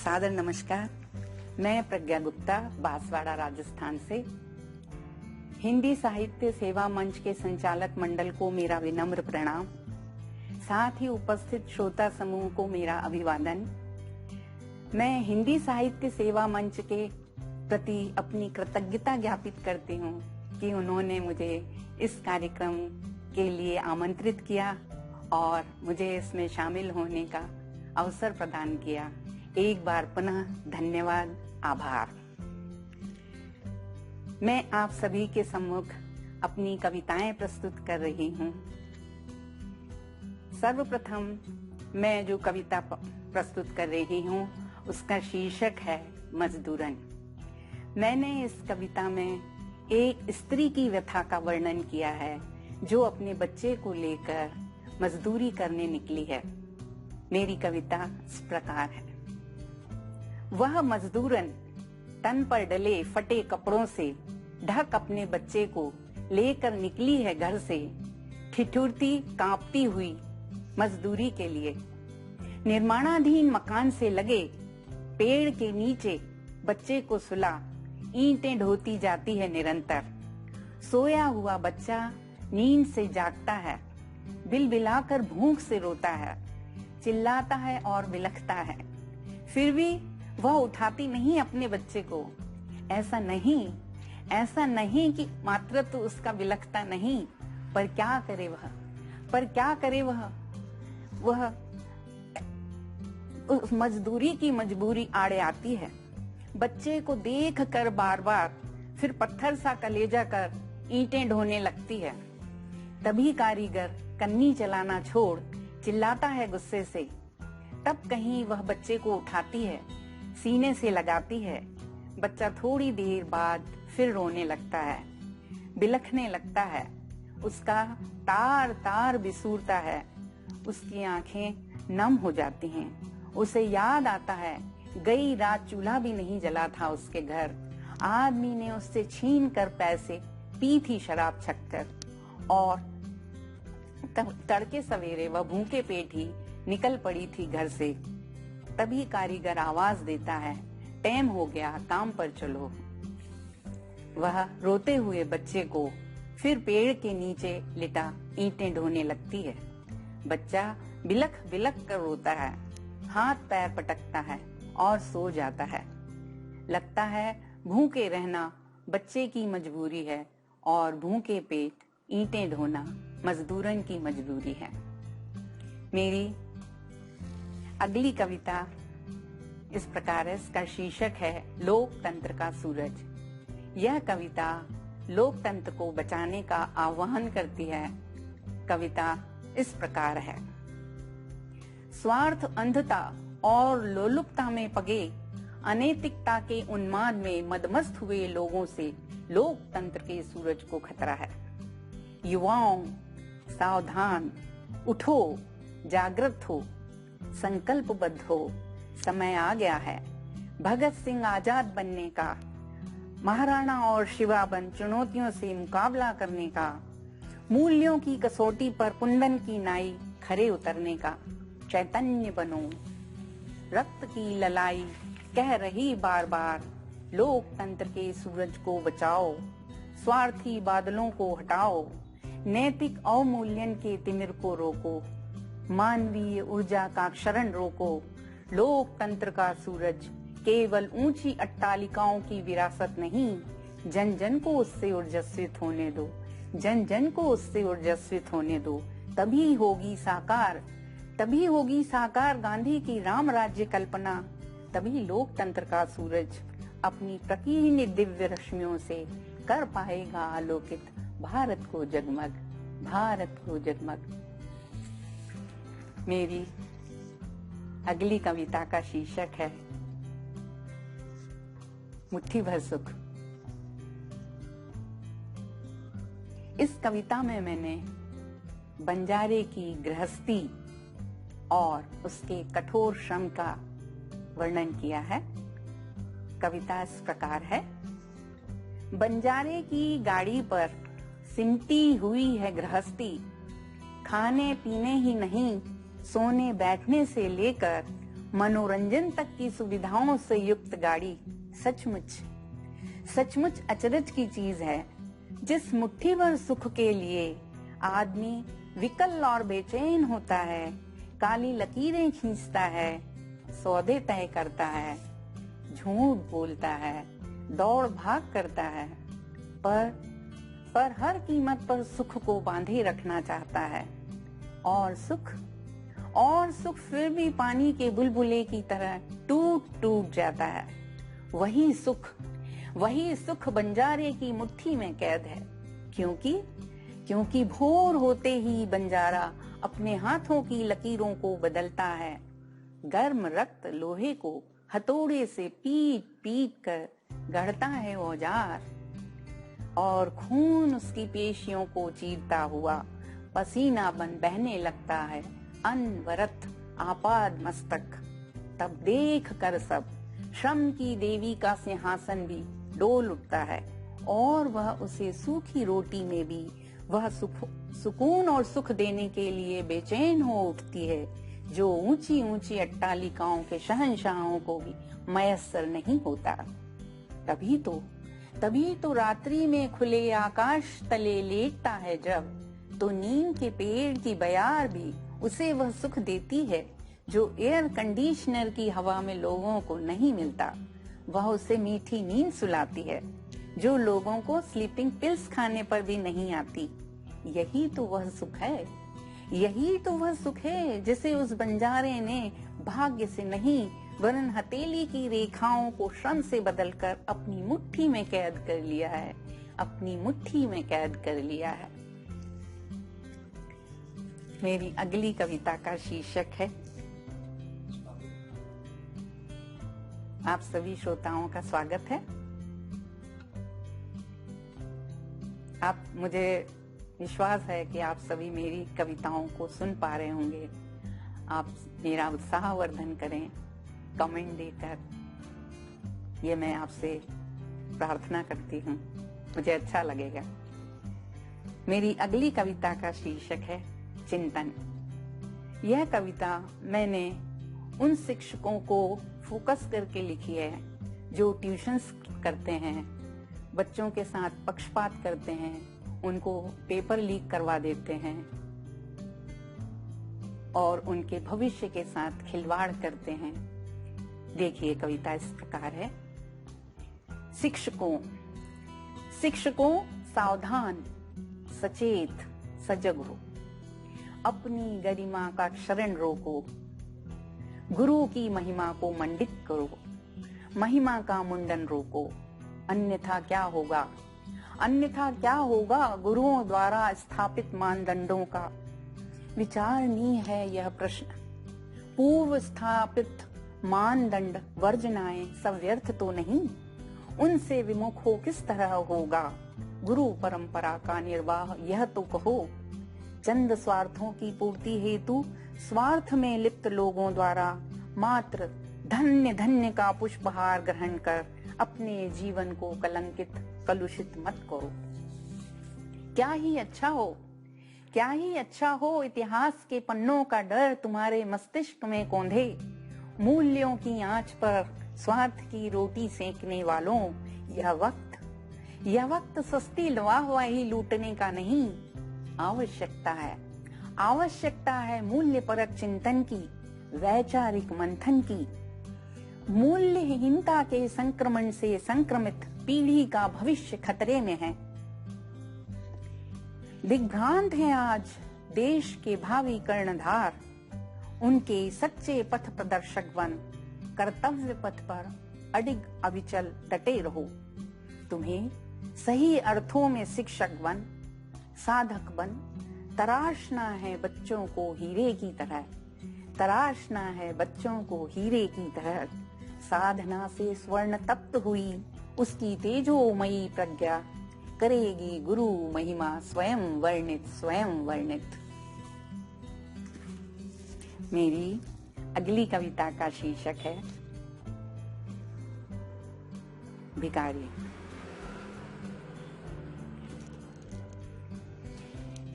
सादर नमस्कार। मैं प्रज्ञा गुप्ता, बांसवाड़ा, राजस्थान से। हिंदी साहित्य सेवा मंच के संचालक मंडल को मेरा विनम्र प्रणाम। साथ ही उपस्थित श्रोता समूह को मेरा अभिवादन। मैं हिंदी साहित्य सेवा मंच के प्रति अपनी कृतज्ञता ज्ञापित करती हूँ कि उन्होंने मुझे इस कार्यक्रम के लिए आमंत्रित किया और मुझे इसमें शामिल होने का अवसर प्रदान किया। एक बार पुनः धन्यवाद, आभार। मैं आप सभी के सम्मुख अपनी कविताएं प्रस्तुत कर रही हूँ। सर्वप्रथम मैं जो कविता प्रस्तुत कर रही हूँ उसका शीर्षक है मजदूरन। मैंने इस कविता में एक स्त्री की व्यथा का वर्णन किया है जो अपने बच्चे को लेकर मजदूरी करने निकली है। मेरी कविता इस प्रकार है। वह मजदूरन तन पर डले फटे कपड़ों से ढक अपने बच्चे को लेकर निकली है घर से, ठिठुरती कांपती हुई मजदूरी के लिए। निर्माणाधीन मकान से लगे पेड़ के नीचे बच्चे को सुला ईंटें ढोती जाती है निरंतर। सोया हुआ बच्चा नींद से जागता है, बिलबिलाकर भूख से रोता है, चिल्लाता है और बिलखता है। फिर भी वह उठाती नहीं अपने बच्चे को। ऐसा नहीं कि मातृत्व उसका बिलखता नहीं, पर क्या करे वह उस मजदूरी की मजबूरी आड़े आती है। बच्चे को देख कर बार बार फिर पत्थर सा कलेजा कर ईंटें ढोने लगती है। तभी कारीगर कन्नी चलाना छोड़ चिल्लाता है गुस्से से। तब कहीं वह बच्चे को उठाती है, सीने से लगाती है। बच्चा थोड़ी देर बाद फिर रोने लगता है, बिलखने लगता है। उसका तार तार बिसूरता है। उसकी आंखें नम हो जाती हैं। उसे याद आता है गई रात चूल्हा भी नहीं जला था उसके घर। आदमी ने उससे छीन कर पैसे पी थी शराब छककर और तड़के सवेरे वह भूखे पेट ही निकल पड़ी थी घर से। तभी कारीगर आवाज देता है, टाइम हो गया, काम पर चलो। वह रोते हुए बच्चे को फिर पेड़ के नीचे लिटा ईंटें ढोने लगती है। बच्चा बिलख बिलख कर रोता है, हाथ पैर पटकता है और सो जाता है। लगता है भूखे रहना बच्चे की मजबूरी है और भूखे पेट ईंटें ढोना मजदूरन की मजबूरी है। मेरी अगली कविता इस प्रकार है। इसका शीर्षक है लोकतंत्र का सूरज। यह कविता लोकतंत्र को बचाने का आह्वान करती है। कविता इस प्रकार है। स्वार्थ, अंधता और लोलुपता में पगे अनैतिकता के उन्माद में मदमस्त हुए लोगों से लोकतंत्र के सूरज को खतरा है। युवाओं, सावधान, उठो, जागृत हो, संकल्पबद्ध हो। समय आ गया है भगत सिंह आजाद बनने का, महाराणा और शिवाबन चुनौतियों से मुकाबला करने का, मूल्यों की कसौटी पर कुंदन की नाई खरे उतरने का। चैतन्य बनो, रक्त की ललाई कह रही बार बार, लोकतंत्र के सूरज को बचाओ, स्वार्थी बादलों को हटाओ, नैतिक अवमूल्यन के तिमिर को रोको, मानवीय ऊर्जा का क्षरण रोको। लोकतंत्र का सूरज केवल ऊंची अट्टालिकाओं की विरासत नहीं, जन जन को उससे ऊर्जस्वित होने दो, जन जन को उससे ऊर्जस्वित होने दो। तभी होगी साकार गांधी की राम राज्य कल्पना। तभी लोकतंत्र का सूरज अपनी प्रकीर्ण दिव्य रश्मियों से कर पाएगा आलोकित भारत को जगमग, भारत को जगमग। मेरी अगली कविता का शीर्षक है मुट्ठी भर सुख। इस कविता में मैंने बंजारे की गृहस्थी और उसके कठोर श्रम का वर्णन किया है। कविता इस प्रकार है। बंजारे की गाड़ी पर सिमटी हुई है गृहस्थी, खाने पीने ही नहीं सोने बैठने से लेकर मनोरंजन तक की सुविधाओं से युक्त गाड़ी सचमुच अचरज की चीज है। जिस मुट्ठी भर सुख के लिए आदमी विकल और बेचैन होता है, काली लकीरें खींचता है, सौदे तय करता है, झूठ बोलता है, दौड़ भाग करता है, पर हर कीमत पर सुख को बांधे रखना चाहता है, और सुख फिर भी पानी के बुलबुले की तरह टूट जाता है। वही सुख बंजारे की मुट्ठी में कैद है, क्योंकि भोर होते ही बंजारा अपने हाथों की लकीरों को बदलता है। गर्म रक्त लोहे को हथौड़े से पीट कर गढ़ता है औजार, और खून उसकी पेशियों को चीरता हुआ पसीना बन बहने लगता है अनवरत आपाद मस्तक। तब देख कर सब श्रम की देवी का सिंहासन भी डोल उठता है, और वह उसे सूखी रोटी में भी वह सुकून और सुख देने के लिए बेचैन हो उठती है, जो ऊंची ऊंची अट्टालिकाओं के शहंशाहों को भी मयस्सर नहीं होता। तभी तो रात्रि में खुले आकाश तले लेटता है जब, तो नीम के पेड़ की बयार भी उसे वह सुख देती है जो एयर कंडीशनर की हवा में लोगों को नहीं मिलता। वह उसे मीठी नींद सुलाती है जो लोगों को स्लीपिंग पिल्स खाने पर भी नहीं आती। यही तो वह सुख है जिसे उस बंजारे ने भाग्य से नहीं वरन हथेली की रेखाओं को श्रम से बदलकर अपनी मुट्ठी में कैद कर लिया है। मेरी अगली कविता का शीर्षक है, आप सभी श्रोताओं का स्वागत है। मुझे विश्वास है कि आप सभी मेरी कविताओं को सुन पा रहे होंगे। आप मेरा उत्साहवर्धन करें कमेंट देकर, ये मैं आपसे प्रार्थना करती हूँ, मुझे अच्छा लगेगा। मेरी अगली कविता का शीर्षक है चिंतन। यह कविता मैंने उन शिक्षकों को फोकस करके लिखी है जो ट्यूशन्स करते हैं, बच्चों के साथ पक्षपात करते हैं, उनको पेपर लीक करवा देते हैं और उनके भविष्य के साथ खिलवाड़ करते हैं। देखिए, कविता इस प्रकार है। शिक्षकों सावधान, सचेत, सजग हो, अपनी गरिमा का क्षरण रोको, गुरु की महिमा को मंडित करो, महिमा का मुंडन रोको, अन्यथा क्या होगा गुरुओं द्वारा स्थापित मानदंडों का। विचारणीय है यह प्रश्न, पूर्व स्थापित मानदंड वर्जनाएं सब व्यर्थ तो नहीं, उनसे विमुख हो किस तरह होगा गुरु परंपरा का निर्वाह, यह तो कहो। चंद स्वार्थों की पूर्ति हेतु स्वार्थ में लिप्त लोगों द्वारा मात्र धन्य का पुष्पहार ग्रहण कर अपने जीवन को कलुषित मत करो। क्या ही अच्छा हो इतिहास के पन्नों का डर तुम्हारे मस्तिष्क में कौंधे। मूल्यों की आंच पर स्वार्थ की रोटी सेंकने वालों, यह वक्त सस्ती वाहवाही लूटने का नहीं। आवश्यकता है मूल्यपरक चिंतन की, वैचारिक मंथन की। मूल्यहीनता के संक्रमण से संक्रमित पीढ़ी का भविष्य खतरे में है। दिग्भ्रांत है आज देश के भावी कर्णधार, उनके सच्चे पथ प्रदर्शक बन कर्तव्य पथ पर अडिग अविचल डटे रहो। तुम्हें सही अर्थों में शिक्षक बन, साधक बन, तराशना है बच्चों को हीरे की तरह। साधना से स्वर्ण तप्त हुई उसकी तेजोमयी प्रज्ञा, करेगी गुरु महिमा स्वयं वर्णित। मेरी अगली कविता का शीर्षक है भिखारी।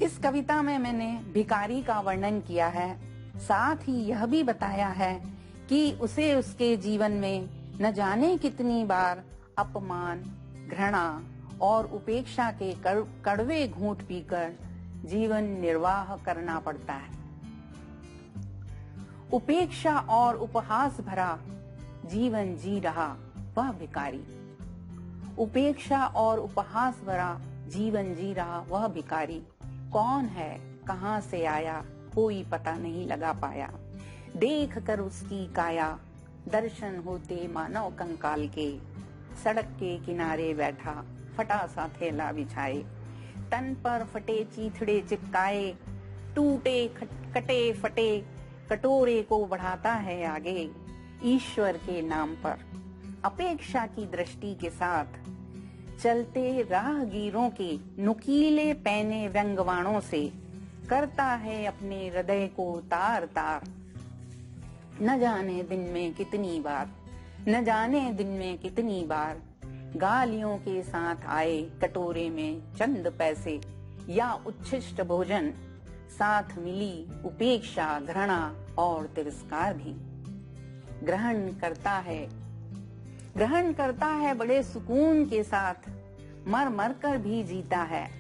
इस कविता में मैंने भिखारी का वर्णन किया है, साथ ही यह भी बताया है कि उसे उसके जीवन में न जाने कितनी बार अपमान, घृणा और उपेक्षा के कड़वे घूंट पीकर जीवन निर्वाह करना पड़ता है। उपेक्षा और उपहास भरा जीवन जी रहा वह भिखारी, उपेक्षा और उपहास भरा जीवन जी रहा वह भिखारी कौन है, कहां से आया, कोई पता नहीं लगा पाया। देख कर उसकी काया दर्शन होते मानव कंकाल के, सड़क के किनारे बैठा फटा सा थैला बिछाए, तन पर फटे चीथड़े चिपकाए, टूटे कटे फटे कटोरे को बढ़ाता है आगे ईश्वर के नाम पर। अपेक्षा की दृष्टि के साथ चलते राहगीरों के नुकीले पैने व्यंगवाणों से करता है अपने हृदय को तार तार। न जाने दिन में कितनी बार, न जाने दिन में कितनी बार गालियों के साथ आए कटोरे में चंद पैसे या उच्छिष्ट भोजन, साथ मिली उपेक्षा, घृणा और तिरस्कार भी। ग्रहण करता है बड़े सुकून के साथ, मर मर कर भी जीता है,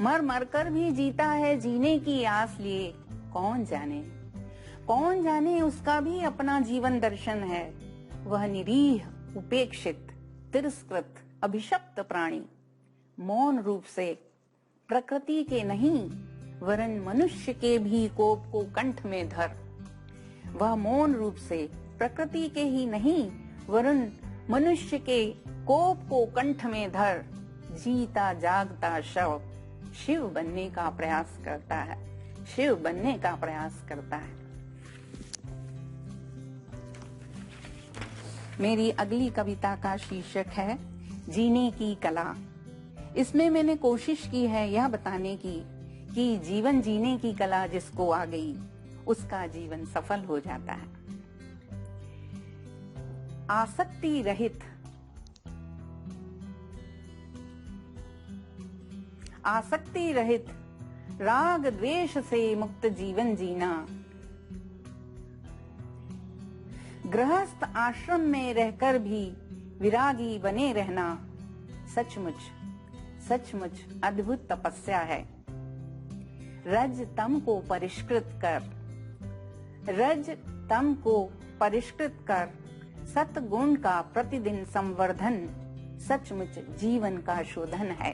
मर मर कर भी जीता है जीने की आस लिए। कौन जाने उसका भी अपना जीवन दर्शन है। वह निरीह, उपेक्षित, तिरस्कृत, अभिशप्त प्राणी मौन रूप से प्रकृति के नहीं वरन मनुष्य के भी कोप को कंठ में धर, वह मौन रूप से प्रकृति के ही नहीं वरन मनुष्य के कोप को कंठ में धर जीता जागता शव शिव बनने का प्रयास करता है, शिव बनने का प्रयास करता है। मेरी अगली कविता का शीर्षक है जीने की कला। इसमें मैंने कोशिश की है यह बताने की कि जीवन जीने की कला जिसको आ गई उसका जीवन सफल हो जाता है। आसक्ति रहित राग द्वेष से मुक्त जीवन जीना, गृहस्थ आश्रम में रहकर भी विरागी बने रहना सचमुच अद्भुत तपस्या है। रज तम को परिष्कृत कर सतगुण का प्रतिदिन संवर्धन सचमुच जीवन का शोधन है।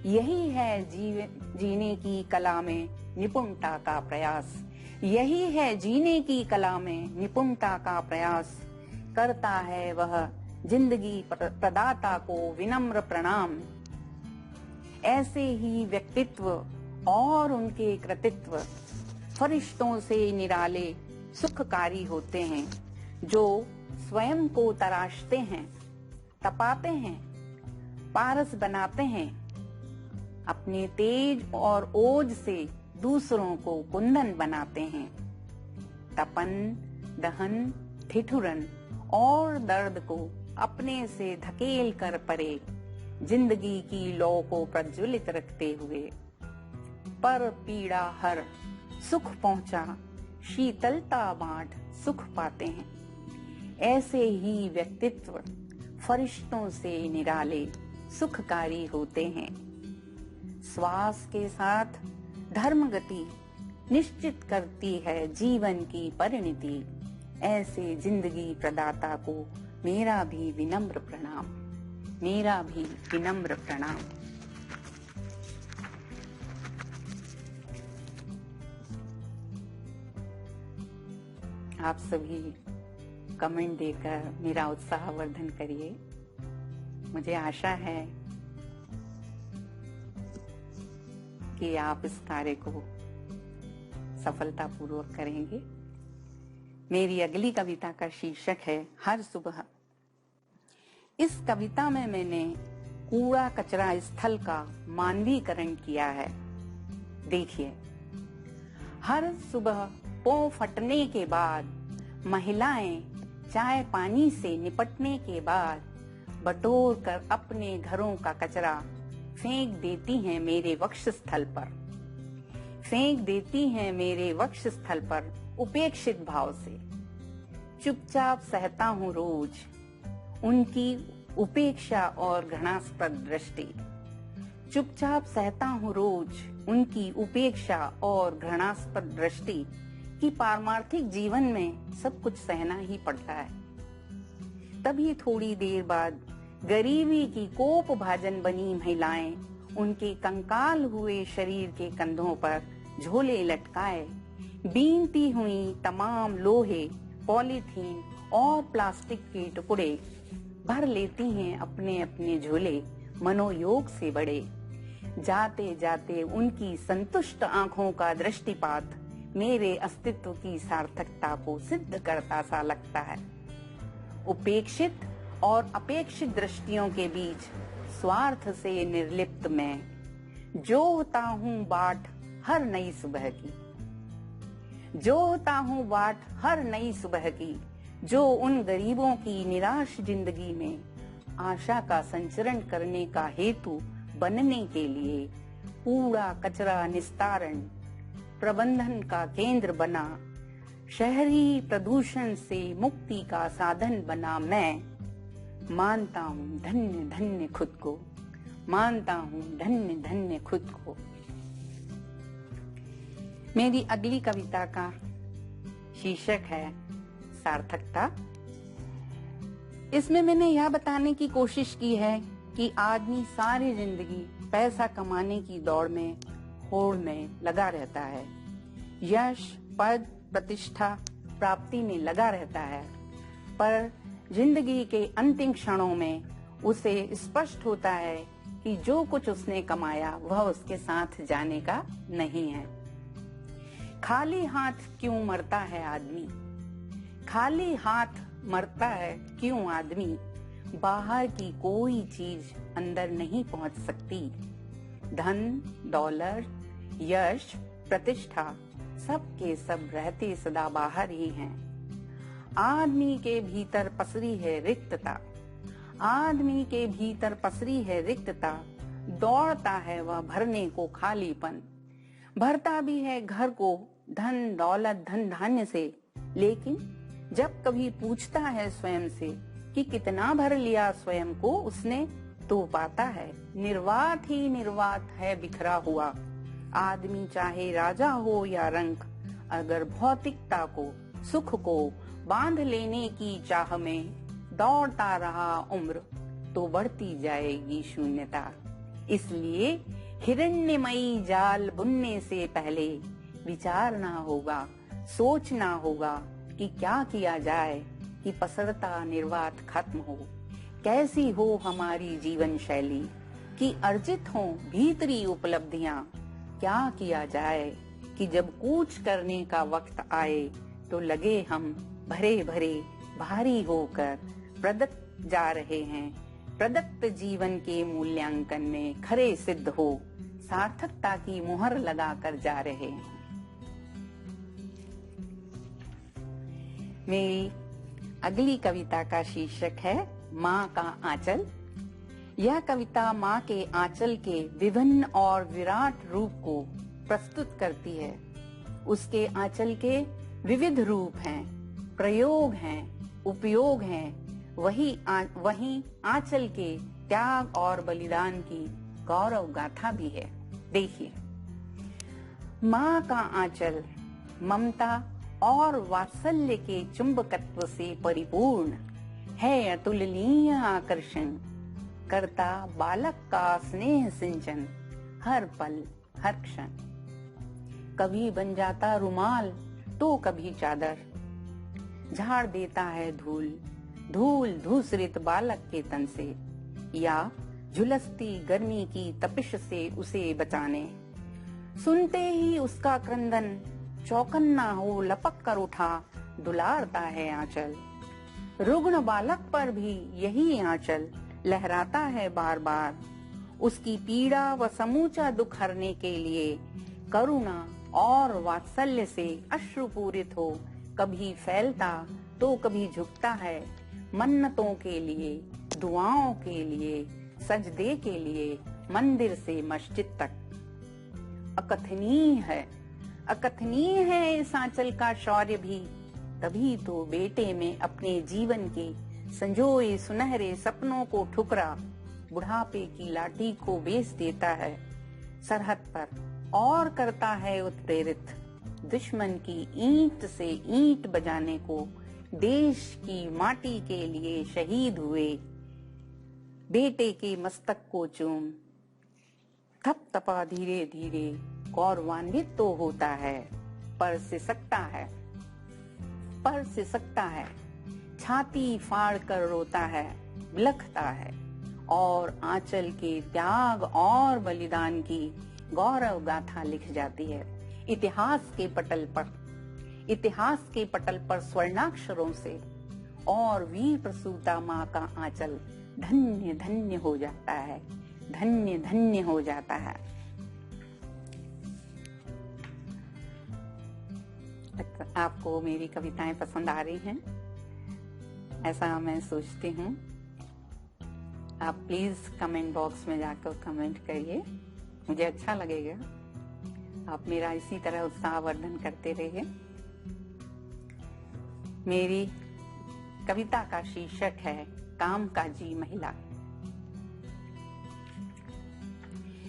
यही है जीने की कला में निपुणता का प्रयास, यही है जीने की कला में निपुणता का प्रयास। करता है वह जिंदगी प्रदाता को विनम्र प्रणाम। ऐसे ही व्यक्तित्व और उनके कृतित्व फरिश्तों से निराले सुखकारी होते हैं, जो स्वयं को तराशते हैं, तपाते हैं, पारस बनाते हैं, अपने तेज और ओज से दूसरों को कुंदन बनाते हैं। तपन, दहन, ठिठुरन और दर्द को अपने से धकेल कर परे जिंदगी की लौ को प्रज्वलित रखते हुए पर पीड़ा हर सुख पहुंचा शीतलता बांट सुख पाते हैं। ऐसे ही व्यक्तित्व फरिश्तों से निराले सुखकारी होते हैं। श्वास के साथ धर्म गति निश्चित करती है जीवन की परिणति। ऐसे जिंदगी प्रदाता को मेरा भी विनम्र प्रणाम, मेरा भी विनम्र प्रणाम। आप सभी कमेंट देकर मेरा उत्साहवर्धन करिए। मुझे आशा है कि आप इस कार्य को सफलतापूर्वक करेंगे। मेरी अगली कविता का शीर्षक है हर सुबह। इस कविता में मैंने कूड़ा कचरा स्थल का मानवीकरण किया है। देखिए, हर सुबह पौ फटने के बाद महिलाएं चाय पानी से निपटने के बाद बटोर कर अपने घरों का कचरा फेंक देती हैं मेरे वक्षस्थल पर, फेंक देती हैं मेरे वक्षस्थल पर उपेक्षित भाव से। चुपचाप सहता हूँ रोज उनकी उपेक्षा और घृणास्पद दृष्टि। चुपचाप सहता हूँ रोज उनकी उपेक्षा और घृणास्पद दृष्टि कि पारमार्थिक जीवन में सब कुछ सहना ही पड़ता है। तभी थोड़ी देर बाद गरीबी की कोप भाजन बनी महिलाएं उनके कंकाल हुए शरीर के कंधों पर झोले लटकाए बीनती हुई तमाम लोहे, पॉलीथीन और प्लास्टिक के टुकड़े भर लेती हैं अपने अपने झोले मनोयोग से बड़े। जाते जाते उनकी संतुष्ट आंखों का दृष्टिपात मेरे अस्तित्व की सार्थकता को सिद्ध करता सा लगता है। उपेक्षित और अपेक्षित दृष्टियों के बीच स्वार्थ से निर्लिप्त मैं जोहता हूँ बाट हर नई सुबह की, जोहता हूँ बाट हर नई सुबह की, जो उन गरीबों की निराश जिंदगी में आशा का संचरण करने का हेतु बनने के लिए कूड़ा कचरा निस्तारण प्रबंधन का केंद्र बना, शहरी प्रदूषण से मुक्ति का साधन बना। मैं मानता हूँ धन्य धन्य खुद को, मानता हूँ धन्य धन्य खुद को। मेरी अगली कविता का शीर्षक है सार्थकता। इसमें मैंने यह बताने की कोशिश की है कि आदमी सारी जिंदगी पैसा कमाने की दौड़ में, होड़ में लगा रहता है, यश पद प्रतिष्ठा प्राप्ति में लगा रहता है, पर जिंदगी के अंतिम क्षणों में उसे स्पष्ट होता है कि जो कुछ उसने कमाया वह उसके साथ जाने का नहीं है। खाली हाथ क्यों मरता है आदमी, खाली हाथ मरता है क्यों आदमी, बाहर की कोई चीज अंदर नहीं पहुंच सकती। धन दौलत यश प्रतिष्ठा सब के सब रहते सदा बाहर ही हैं। आदमी के भीतर पसरी है रिक्तता, आदमी के भीतर पसरी है रिक्तता, दौड़ता है वह भरने को खालीपन, भरता भी है घर को धन दौलत धन धान्य से, लेकिन जब कभी पूछता है स्वयं से कि कितना भर लिया स्वयं को उसने, तो पाता है निर्वात ही निर्वात है बिखरा हुआ। आदमी चाहे राजा हो या रंक, अगर भौतिकता को सुख को बांध लेने की चाह में दौड़ता रहा उम्र, तो बढ़ती जाएगी शून्यता। इसलिए हिरण्यमयी जाल बुनने से पहले विचारना होगा, सोचना होगा कि क्या किया जाए कि पसरता निर्वात खत्म हो। कैसी हो हमारी जीवन शैली कि अर्जित हो भीतरी उपलब्धियां। क्या किया जाए कि जब कूच करने का वक्त आए, तो लगे हम भरे भरे भारी होकर प्रदत्त जा रहे हैं। प्रदत्त जीवन के मूल्यांकन में खरे सिद्ध हो, सार्थकता की मुहर लगाकर जा रहे हैं। मेरी अगली कविता का शीर्षक है माँ का आंचल। यह कविता माँ के आंचल के विभिन्न और विराट रूप को प्रस्तुत करती है। उसके आंचल के विविध रूप हैं, प्रयोग हैं, उपयोग हैं। वहीं आंचल के त्याग और बलिदान की गौरव गाथा भी है। देखिए, माँ का आंचल ममता और वात्सल्य के चुंबकत्व से परिपूर्ण है, अतुलनीय आकर्षण करता बालक का स्नेह सिंचन हर पल हर क्षण। कभी बन जाता रुमाल तो कभी चादर, झाड़ देता है धूल धूल धूसरित बालक के तन से, या झुलसती गर्मी की तपिश से उसे बचाने। सुनते ही उसका क्रंदन चौकन्ना हो लपक कर उठा दुलारता है आंचल। रुग्ण बालक पर भी यही आंचल लहराता है बार बार। उसकी पीड़ा व समूचा दुख हरने के लिए करुणा और वात्सल्य से अश्रुपूरित हो कभी फैलता तो कभी झुकता है। मन्नतों के लिए, दुआओं के लिए, सजदे के लिए, मंदिर से मस्जिद तक। अकथनीय है इस आंचल का शौर्य भी। तभी तो बेटे में अपने जीवन के संजोए सुनहरे सपनों को ठुकरा बुढ़ापे की लाठी को बेच देता है सरहद पर और करता है उत्प्रेरित दुश्मन की ईंट से ईंट बजाने को। देश की माटी के लिए शहीद हुए बेटे के मस्तक को चूम थपथपा धीरे धीरे गौरवान्वित तो होता है, पर सिसकता है, छाती फाड़ कर रोता है, बिलखता है और आंचल के त्याग और बलिदान की गौरव गाथा लिख जाती है इतिहास के पटल पर स्वर्णाक्षरों से। और वीर प्रसूता माँ का आंचल धन्य धन्य हो जाता है, धन्य धन्य हो जाता है। आपको मेरी कविताएं पसंद आ रही हैं, ऐसा मैं सोचती हूँ। आप प्लीज कमेंट बॉक्स में जाकर कमेंट करिए, मुझे अच्छा लगेगा। आप मेरा इसी तरह उत्साहवर्धन करते रहिए। मेरी कविता का शीर्षक है कामकाजी महिला।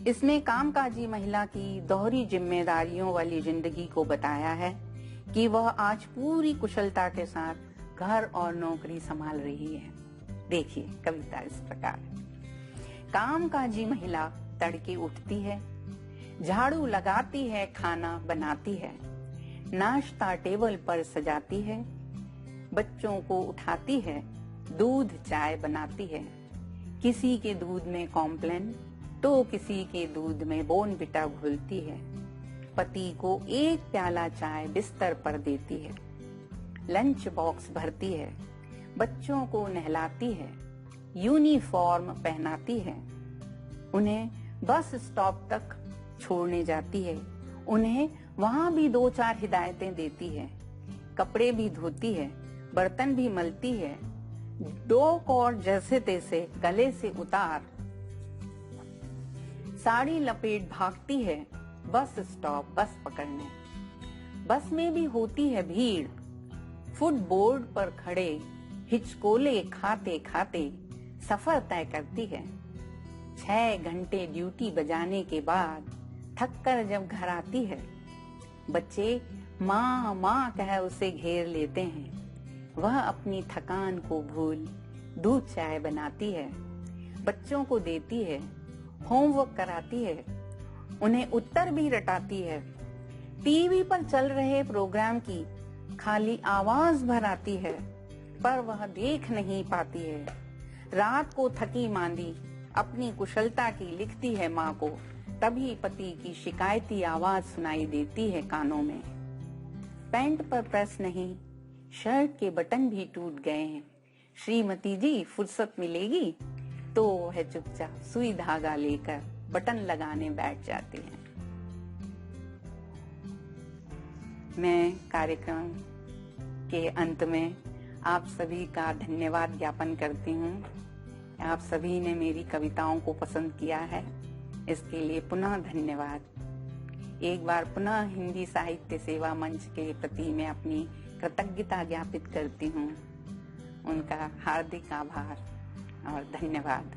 इसमें कामकाजी महिला की दोहरी जिम्मेदारियों वाली जिंदगी को बताया है कि वह आज पूरी कुशलता के साथ घर और नौकरी संभाल रही है। देखिए कविता इस प्रकार। कामकाजी महिला तड़के उठती है, झाड़ू लगाती है, खाना बनाती है, नाश्ता टेबल पर सजाती है, बच्चों को उठाती है, दूध चाय बनाती है। किसी के दूध में कॉम्प्लेन तो किसी के दूध में बोर्नविटा घोलती है। पति को एक प्याला चाय बिस्तर पर देती है, लंच बॉक्स भरती है, बच्चों को नहलाती है, यूनिफॉर्म पहनाती है, उन्हें बस स्टॉप तक छोड़ने जाती है, उन्हें वहां भी 2-4 हिदायतें देती है, कपड़े भी धोती है, बर्तन भी मलती है, 2 कौर जैसे तैसे गले से उतार साड़ी लपेट भागती है बस स्टॉप बस पकड़ने। बस में भी होती है भीड़, फुटबोर्ड पर खड़े हिचकोले खाते खाते सफर तय करती है। 6 घंटे ड्यूटी बजाने के बाद थक कर जब घर आती है, बच्चे माँ माँ कह उसे घेर लेते हैं। वह अपनी थकान को भूल दूध चाय बनाती है, बच्चों को देती है, होमवर्क कराती है, उन्हें उत्तर भी रटाती है। टीवी पर चल रहे प्रोग्राम की खाली आवाज भर आती है, पर वह देख नहीं पाती है। रात को थकी मांदी अपनी कुशलता की लिखती है माँ को, तभी पति की शिकायती आवाज सुनाई देती है कानों में। पैंट पर प्रेस नहीं, शर्ट के बटन भी टूट गए हैं। श्रीमती जी फुर्सत मिलेगी तो वह चुपचाप सुई धागा लेकर बटन लगाने बैठ जाती हैं। मैं कार्यक्रम के अंत में आप सभी का धन्यवाद ज्ञापन करती हूँ। आप सभी ने मेरी कविताओं को पसंद किया है, इसके लिए पुनः धन्यवाद। एक बार पुनः हिंदी साहित्य सेवा मंच के प्रति मैं अपनी कृतज्ञता ज्ञापित करती हूँ। उनका हार्दिक आभार और धन्यवाद।